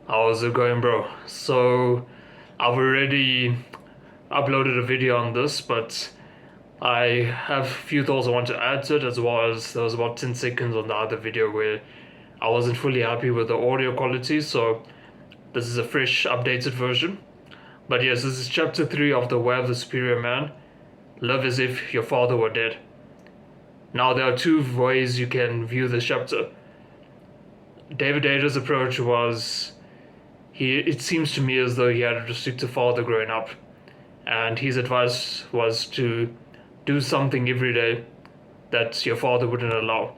How's it going, bro? So, I've already uploaded a video on this, but I have a few thoughts I want to add to it, as well as there was about 10 seconds on the other video where I wasn't fully happy with the audio quality, so this is a fresh, updated version. But yes, this is chapter 3 of The Way of the Superior Man. Live as if your father were dead. Now, there are two ways you can view this chapter. David Ader's approach was it seems to me as though he had a restrictive father growing up, and his advice was to do something every day that your father wouldn't allow.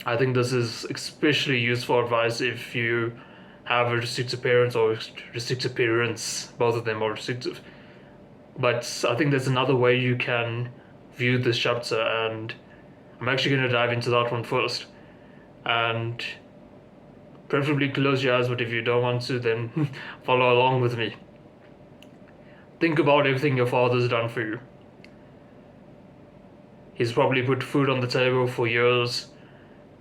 I think this is especially useful advice if you have a restrictive parents or restrictive parents, both of them are restrictive. But I think there's another way you can view this chapter, and I'm actually going to dive into that one first. And preferably close your eyes, but if you don't want to, then follow along with me. Think about everything your father's done for you. He's probably put food on the table for years.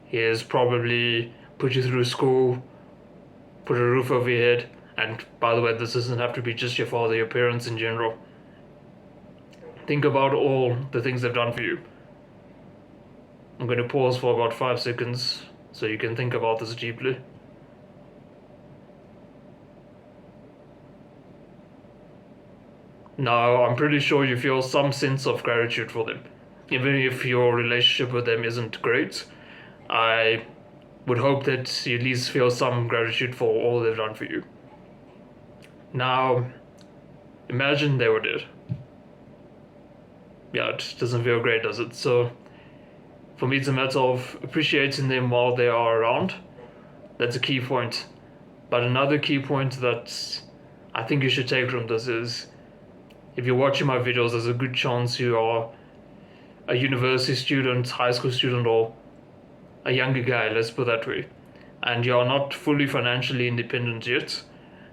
He has probably put you through school, put a roof over your head. And by the way, this doesn't have to be just your father, your parents in general. Think about all the things they've done for you. I'm going to pause for about 5 seconds so you can think about this deeply. Now, I'm pretty sure you feel some sense of gratitude for them. Even if your relationship with them isn't great, I would hope that you at least feel some gratitude for all they've done for you. Now, imagine they were dead. Yeah, it doesn't feel great, does it? So, for me, it's a matter of appreciating them while they are around. That's a key point. But another key point that I think you should take from this is if you're watching my videos, there's a good chance you are a university student, high school student, or a younger guy, let's put that way, and you're not fully financially independent yet.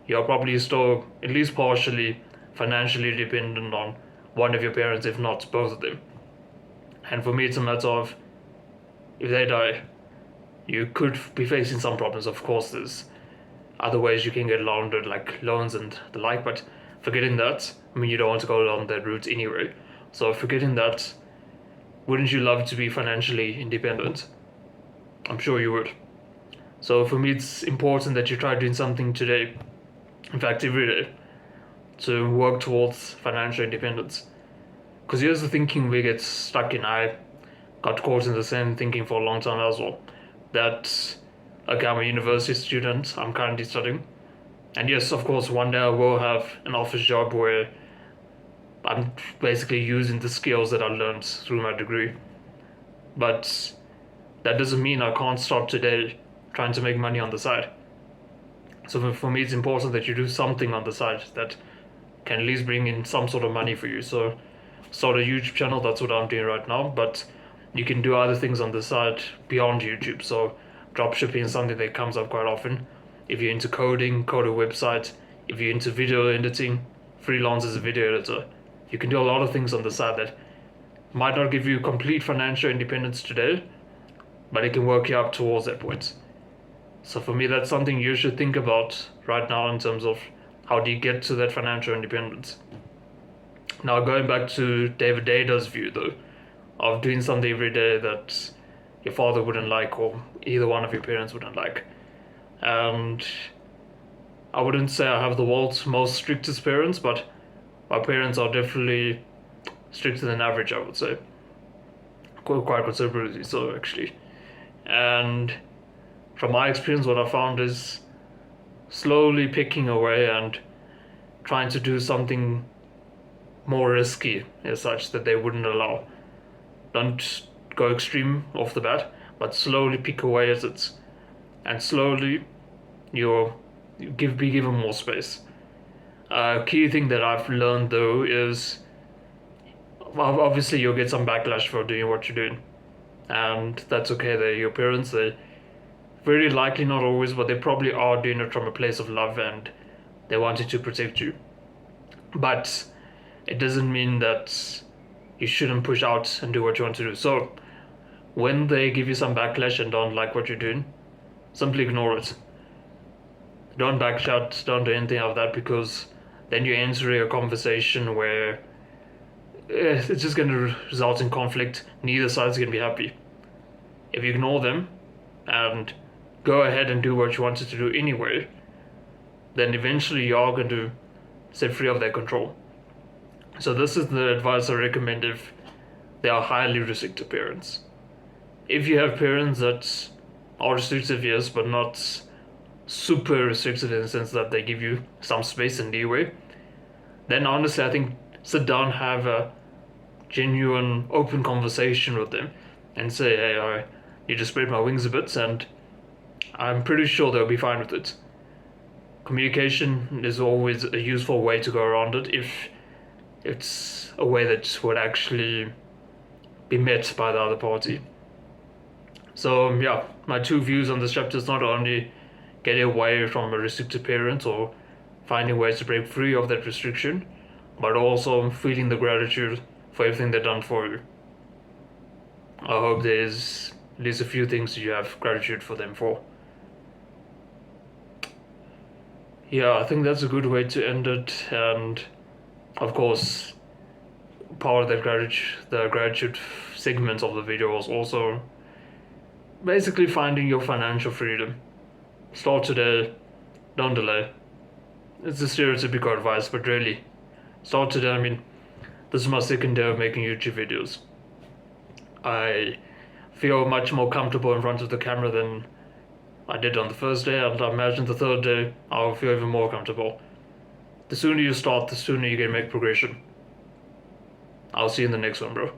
You're probably still, at least partially, financially dependent on one of your parents, if not both of them. And for me, it's a matter of if they die, you could be facing some problems. Of course, there's other ways you can get laundered, like loans and the like, but forgetting that, I mean, you don't want to go down that route anyway. So forgetting that, wouldn't you love to be financially independent? I'm sure you would. So for me, it's important that you try doing something today, in fact, every day, to work towards financial independence. Because here's the thinking we get stuck in. I got caught in the same thinking for a long time as well. That, okay, I'm a university student, I'm currently studying. And yes, of course, one day I will have an office job where I'm basically using the skills that I learned through my degree. But that doesn't mean I can't start today trying to make money on the side. So for me, it's important that you do something on the side that can at least bring in some sort of money for you. So start a YouTube channel, that's what I'm doing right now, but you can do other things on the side beyond YouTube. So dropshipping is something that comes up quite often. If you're into coding, code a website. If you're into video editing, freelance as a video editor. You can do a lot of things on the side that might not give you complete financial independence today, but it can work you up towards that point. So for me, that's something you should think about right now in terms of how do you get to that financial independence. Now, going back to David Ader's view, though, of doing something every day that your father wouldn't like or either one of your parents wouldn't like. And I wouldn't say I have the world's most strictest parents, but my parents are definitely stricter than average, I would say. Quite considerably so, actually. And from my experience, what I found is slowly picking away and trying to do something more risky as such that they wouldn't allow. Don't go extreme off the bat, but slowly pick away at it, and slowly you'll be given more space. A key thing that I've learned though is obviously you'll get some backlash for doing what you're doing, and that's okay. They're your parents. They very likely, not always, but they probably are doing it from a place of love and they wanted to protect you. But it doesn't mean that you shouldn't push out and do what you want to do. So when they give you some backlash and don't like what you're doing, simply ignore it. Don't backchat, don't do anything of that, because then you're entering a conversation where it's just going to result in conflict. Neither side's going to be happy. If you ignore them and go ahead and do what you wanted to do anyway, then eventually you are going to set free of their control. So this is the advice I recommend if they are highly restrictive parents. If you have parents that are restrictive, yes, but not super restrictive in the sense that they give you some space and leeway, then honestly I think sit down, have a genuine open conversation with them and say, hey, I need to spread my wings a bit, and I'm pretty sure they'll be fine with it. Communication is always a useful way to go around it if it's a way that would actually be met by the other party. So yeah, my two views on this chapter is not only getting away from a restrictive parent or finding ways to break free of that restriction, but also feeling the gratitude for everything they've done for you. I hope there's at least a few things you have gratitude for them for. Yeah, I think that's a good way to end it, and of course, part of that gratitude segment of the video was also basically finding your financial freedom. Start today, don't delay. It's a stereotypical advice, but really, start today. I mean, this is my second day of making YouTube videos. I feel much more comfortable in front of the camera than I did on the first day, and I imagine the third day I'll feel even more comfortable. The sooner you start, the sooner you can make progression. I'll see you in the next one, bro.